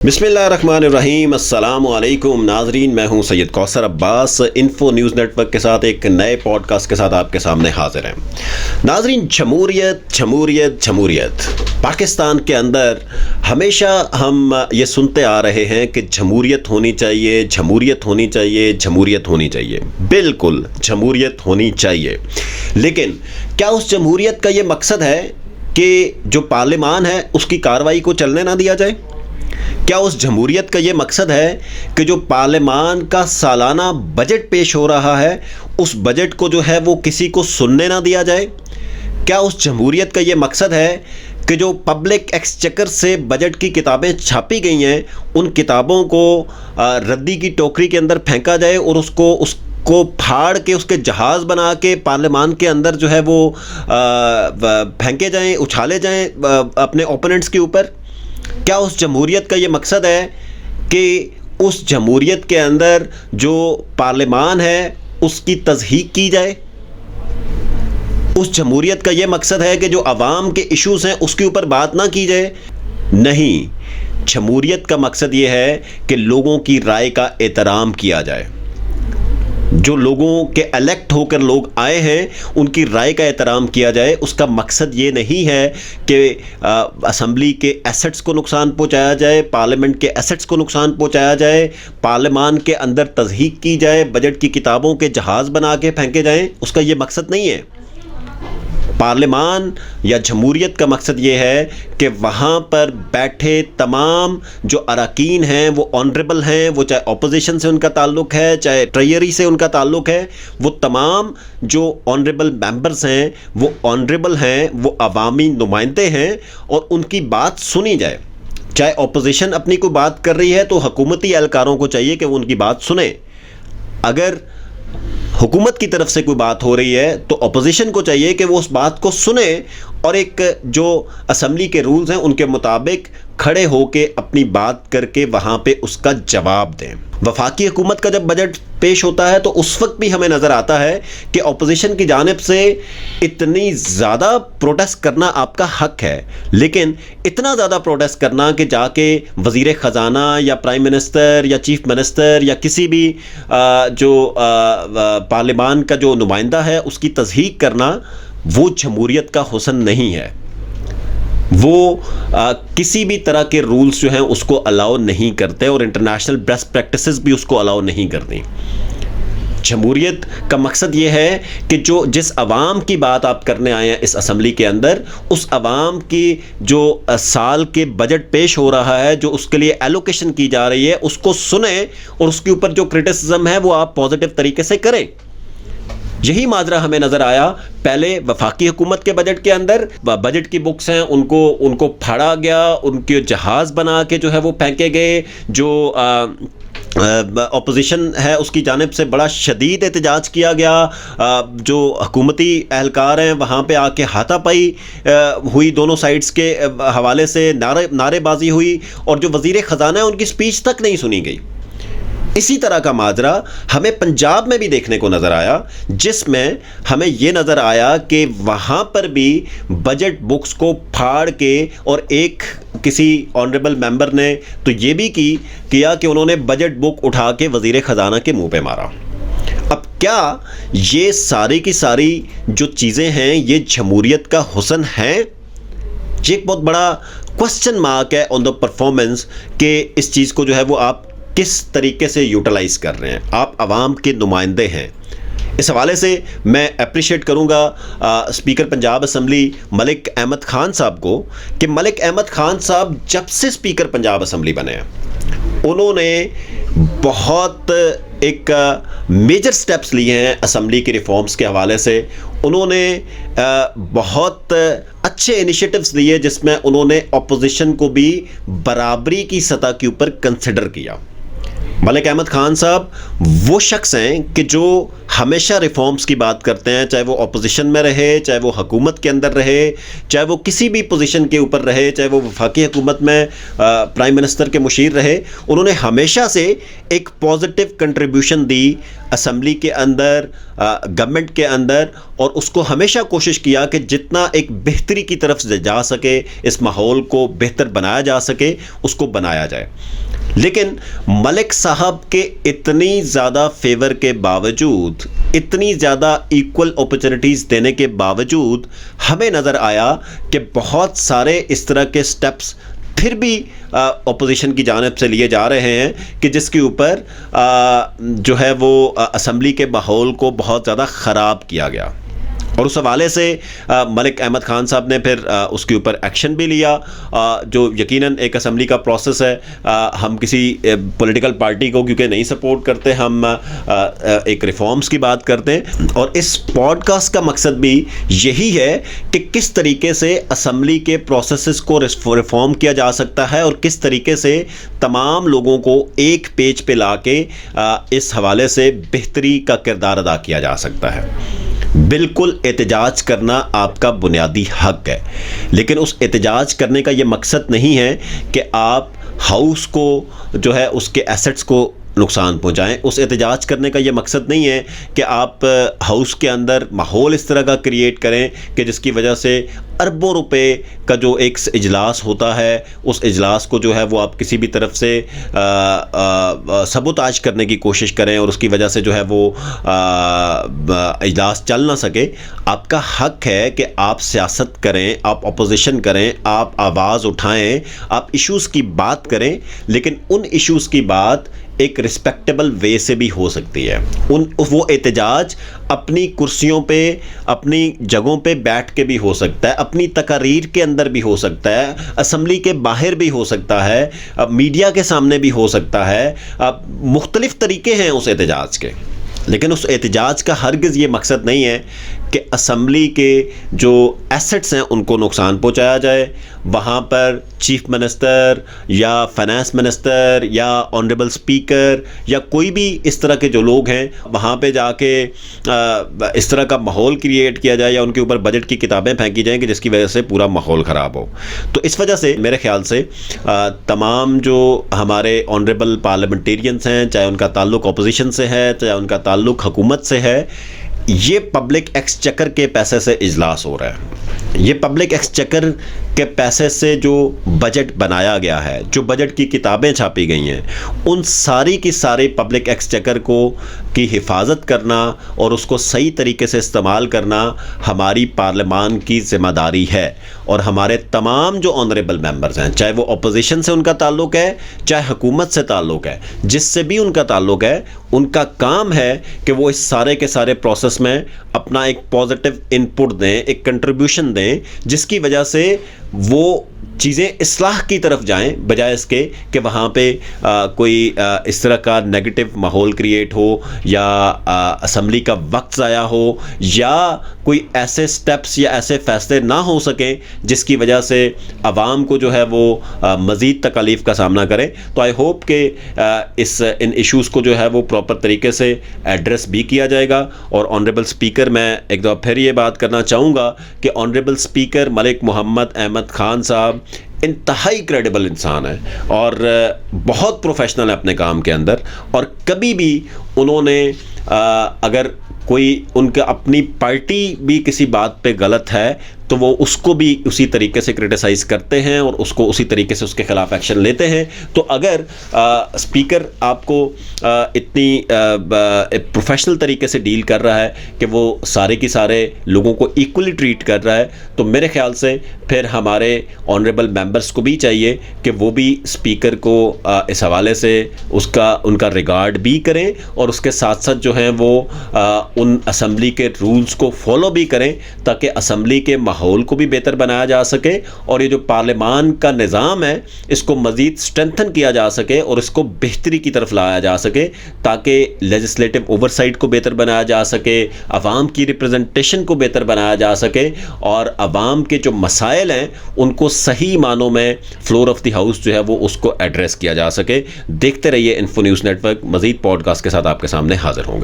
बिस्मिल्लाहिर्रहमानिर्रहीम अस्सलामुअलैकुम नाजरीन, मैं हूं Syed Kausar Abbas. Info news network के साथ एक नए पॉडकास्ट के साथ आपके सामने हाजिर हैं। नाजरीन, जमहूरियत जमहूरियत जमहूरियत पाकिस्तान के अंदर हमेशा हम ये सुनते आ रहे हैं कि जमहूरियत होनी चाहिए, जमहूरियत होनी चाहिए, जमहूरियत होनी चाहिए। बिल्कुल जमहूरियत होनी चाहिए, लेकिन क्या उस जमहूरियत का ये मकसद है कि जो पार्लियामान है उसकी कार्रवाई को चलने ना दिया जाए? क्या उस जमहूरियत का ये मकसद है कि जो पार्लियामान का सालाना बजट पेश हो रहा है उस बजट को जो है वो किसी को सुनने ना दिया जाए? क्या उस जमहूरियत का ये मकसद है कि जो पब्लिक एक्सचेकर से बजट की किताबें छापी गई हैं उन किताबों को रद्दी की टोकरी के अंदर फेंका जाए और उसको फाड़ के उसके जहाज़ बना के पार्लियामान के अंदर जो है वो फेंके जाएं, उछाले जाएं अपने ओपोनेंट्स के ऊपर? क्या उस जमहूरियत का ये मकसद है कि उस जमहूरियत के अंदर जो पार्लियामान है उसकी तज़हीक की जाए? उस जमहूरियत का ये मकसद है कि जो अवाम के इश्यूज़ हैं उसके ऊपर बात ना की जाए? नहीं, जमहूरियत का मकसद ये है कि लोगों की राय का एहतराम किया जाए। जो लोगों के इलेक्ट होकर लोग आए हैं उनकी राय का एहतराम किया जाए। उसका मकसद ये नहीं है कि असम्बली के एसेट्स को नुकसान पहुंचाया जाए, पार्लियामेंट के एसेट्स को नुकसान पहुंचाया जाए, पार्लियामान के अंदर तज़हीक की जाए, बजट की किताबों के जहाज़ बना के फेंके जाएं। उसका ये मकसद नहीं है। पार्लियामान या जमहूरियत का मकसद ये है कि वहाँ पर बैठे तमाम जो अरकान हैं वो ऑनरेबल हैं, वो चाहे अपोजिशन से उनका ताल्लुक़ है चाहे ट्रेजरी से उनका ताल्लुक़ है, वो तमाम जो ऑनरेबल मेंबर्स हैं वो ऑनरेबल हैं, वो अवामी नुमाइंदे हैं और उनकी बात सुनी जाए। चाहे अपोजिशन अपनी कोई बात कर रही है तो हुकूमती एहलकारों को चाहिए कि वो उनकी बात सुने। अगर हुकूमत की तरफ से कोई बात हो रही है तो अपोजिशन को चाहिए कि वो उस बात को सुने और एक जो असम्बली के रूल्स हैं उनके मुताबिक खड़े होके अपनी बात करके वहाँ पे उसका जवाब दें। वफाकी हुकूमत का जब बजट पेश होता है तो उस वक्त भी हमें नज़र आता है कि अपोजिशन की जानिब से इतनी ज़्यादा प्रोटेस्ट करना आपका हक है, लेकिन इतना ज़्यादा प्रोटेस्ट करना कि जाके वज़ीर ख़जाना या प्राइम मिनिस्टर या चीफ मिनिस्टर या किसी भी जो पार्लियामान का जो नुमाइंदा है उसकी तज़हीक करना, वो जमहूरियत का हुस्न नहीं है। वो किसी भी तरह के रूल्स जो हैं उसको अलाउ नहीं करते और इंटरनेशनल बेस्ट प्रैक्टिसेस भी उसको अलाउ नहीं करती। जमहूरियत का मकसद ये है कि जो जिस अवाम की बात आप करने आए हैं इस असम्बली के अंदर, उस अवाम की जो साल के बजट पेश हो रहा है, जो उसके लिए एलोकेशन की जा रही है, उसको सुने और उसके ऊपर जो क्रिटिसिज्म है वो आप पॉजिटिव तरीके से करें। यही माजरा हमें नज़र आया पहले वफाकी हुकूमत के बजट के अंदर। बजट की बुक्स हैं उनको फाड़ा गया, उनके जहाज़ बना के जो है वो फेंके गए। जो अपोजिशन है उसकी जानिब से बड़ा शदीद एहतजाज किया गया। जो हुकूमती एहलकार हैं वहाँ पे आके हाथापाई हुई, दोनों साइड्स के हवाले से नारेबाजी हुई और जो वज़ीर ख़जाना है उनकी स्पीच तक नहीं सुनी गई। इसी तरह का माजरा हमें पंजाब में भी देखने को नज़र आया, जिसमें हमें ये नज़र आया कि वहाँ पर भी बजट बुक्स को फाड़ के और एक किसी ऑनरेबल मेंबर ने तो ये भी किया कि उन्होंने बजट बुक उठा के वज़ीर ख़जाना के मुंह पे मारा। अब क्या ये सारी की सारी जो चीज़ें हैं ये जमहूरियत का हुस्न है? ये एक बहुत बड़ा क्वेश्चन मार्क है ऑन द परफॉर्मेंस कि इस चीज़ को जो है वो आप किस तरीके से यूटिलाइज़ कर रहे हैं। आप अवाम के नुमाइंदे हैं। इस हवाले से मैं अप्रिशिएट करूंगा स्पीकर पंजाब असम्बली मलिक अहमद ख़ान साहब को कि मलिक अहमद ख़ान साहब जब से स्पीकर पंजाब असम्बली बने हैं उन्होंने बहुत एक मेजर स्टेप्स लिए हैं असम्बली की रिफॉर्म्स के हवाले से। उन्होंने बहुत अच्छे इनिशिएटिव्स लिए जिसमें उन्होंने अपोजिशन को भी बराबरी की सतह के ऊपर कंसिडर किया। मलिक अहमद खान साहब वो शख्स हैं कि जो हमेशा रिफॉर्म्स की बात करते हैं, चाहे वो अपोजिशन में रहे, चाहे वो हुकूमत के अंदर रहे, चाहे वो किसी भी पोजीशन के ऊपर रहे, चाहे वो वफाकी हुकूमत में प्राइम मिनिस्टर के मुशीर रहे। उन्होंने हमेशा से एक पॉजिटिव कंट्रीब्यूशन दी असम्बली के अंदर, गवर्नमेंट के अंदर, और उसको हमेशा कोशिश किया कि जितना एक बेहतरी की तरफ से जा सके, इस माहौल को बेहतर बनाया जा सके, उसको बनाया जाए। लेकिन मलिक साहब के इतनी ज़्यादा फेवर के बावजूद, इतनी ज़्यादा इक्वल अपॉर्चुनिटीज़ देने के बावजूद हमें नज़र आया कि बहुत सारे इस तरह के स्टेप्स फिर भी अपोजिशन की जानिब से लिए जा रहे हैं कि जिसके ऊपर जो है वो असम्बली के माहौल को बहुत ज़्यादा ख़राब किया गया। और उस हवाले से मलिक अहमद खान साहब ने फिर उसके ऊपर एक्शन भी लिया, जो यकीनन एक असम्बली का प्रोसेस है। हम किसी पॉलिटिकल पार्टी को क्योंकि नहीं सपोर्ट करते, हम एक रिफॉर्म्स की बात करते हैं। और इस पॉडकास्ट का मकसद भी यही है कि किस तरीके से असम्बली के प्रोसेसेस को रिफॉर्म किया जा सकता है और किस तरीके से तमाम लोगों को एक पेज पे लाके इस हवाले से बेहतरी का किरदार अदा किया जा सकता है। बिल्कुल एहतजाज करना आपका बुनियादी हक है, लेकिन उस एहतजाज करने का ये मकसद नहीं है कि आप हाउस को जो है उसके एसेट्स को नुकसान पहुंचाएं। उस एहतजाज करने का ये मकसद नहीं है कि आप हाउस के अंदर माहौल इस तरह का क्रिएट करें कि जिसकी वजह से अरबों रुपए का जो एक इजलास होता है, उस इजलास को जो है वो आप किसी भी तरफ से सबूताज करने की कोशिश करें और उसकी वजह से जो है वो इजलास चल ना सके। आपका हक है कि आप सियासत करें, आप अपोजिशन करें, आप आवाज़ उठाएं, आप इश्यूज़ की बात करें, लेकिन उन इश्यूज़ की बात एक रिस्पेक्टेबल वे से भी हो सकती है। वो एहतजाज अपनी कुर्सियों पे, अपनी जगहों पे बैठ के भी हो सकता है, अपनी तकारीर के अंदर भी हो सकता है, असम्बली के बाहर भी हो सकता है, मीडिया के सामने भी हो सकता है। मुख्तलिफ तरीके हैं उस एहतजाज के, लेकिन उस एहतजाज का हरगिज़ ये मकसद नहीं है कि असम्बली के जो एसेट्स हैं उनको नुकसान पहुंचाया जाए। वहाँ पर चीफ मिनिस्टर या फाइनेंस मिनिस्टर या ऑनरेबल स्पीकर या कोई भी इस तरह के जो लोग हैं, वहाँ पे जाके इस तरह का माहौल क्रिएट किया जाए या उनके ऊपर बजट की किताबें फेंकी जाएँ कि जिसकी वजह से पूरा माहौल ख़राब हो। तो इस वजह से मेरे ख़्याल से तमाम जो हमारे ऑनरेबल पार्लियामेंटेरियंस हैं, चाहे उनका ताल्लुक़ अपोजिशन से है, चाहे उनका ताल्लुक़ हुकूमत से है, ये पब्लिक एक्सचेकर के पैसे से इजलास हो रहा है। ये पब्लिक एक्सचेकर के पैसे से जो बजट बनाया गया है, जो बजट की किताबें छापी गई हैं, उन सारी की सारी पब्लिक एक्सचेकर को की हिफाजत करना और उसको सही तरीके से इस्तेमाल करना हमारी पार्लियामान की ज़िम्मेदारी है। और हमारे तमाम जो ऑनरेबल मेंबर्स हैं, चाहे वो अपोजिशन से उनका ताल्लुक़ है, चाहे हुकूमत से ताल्लुक़ है, जिससे भी उनका ताल्लुक़ है, उनका काम है कि वो इस सारे के सारे प्रोसेस में अपना एक पॉजिटिव इनपुट दें, एक कंट्रीब्यूशन दें, जिसकी वजह से वो चीज़ें इस्लाह की तरफ जाएं, बजाय इसके कि वहाँ पे कोई इस तरह का नेगेटिव माहौल क्रिएट हो या असम्बली का वक्त ज़ाया हो या कोई ऐसे स्टेप्स या ऐसे फ़ैसले ना हो सकें जिसकी वजह से आवाम को जो है वो मज़ीद तकलीफ़ का सामना करें। तो आई होप कि इन इश्यूज़ को जो है वो प्रॉपर तरीके से एड्रेस भी किया जाएगा। और ऑनरेबल स्पीकर, मैं एक दफ़ा फिर ये बात करना चाहूँगा कि ऑनरेबल स्पीकर मलिक मोहम्मद अहमद खान साहब इंतहाई क्रेडिबल इंसान है और बहुत प्रोफेशनल है अपने काम के अंदर। और कभी भी उन्होंने अगर कोई उनका अपनी पार्टी भी किसी बात पे गलत है तो वो उसको भी उसी तरीके से क्रिटिसाइज़ करते हैं और उसको उसी तरीके से उसके ख़िलाफ़ एक्शन लेते हैं। तो अगर स्पीकर आपको इतनी प्रोफेशनल तरीके से डील कर रहा है कि वो सारे के सारे लोगों को इक्वली ट्रीट कर रहा है, तो मेरे ख़्याल से फिर हमारे ऑनरेबल मेंबर्स को भी चाहिए कि वो भी स्पीकर को इस हवाले से उनका रिगार्ड भी करें और उसके साथ साथ जो है वो उन असम्बली के रूल्स को फॉलो भी करें ताकि असम्बली के माहौल को भी बेहतर बनाया जा सके और ये जो पार्लियामान का निज़ाम है इसको मज़ीद स्ट्रेंथन किया जा सके और इसको बेहतरी की तरफ लाया जा सके, ताकि लेजिस्लेटिव ओवरसाइट को बेहतर बनाया जा सके, अवाम की रिप्रेजेंटेशन को बेहतर बनाया जा सके और अवाम के जो मसाइल हैं उनको सही मानों में फ्लोर ऑफ द हाउस जो है वो उसको एड्रेस किया जा सके। देखते रहिए इन्फो न्यूज़ नेटवर्क, मज़ीद पॉडकास्ट के साथ आपके सामने हाजिर होंगे।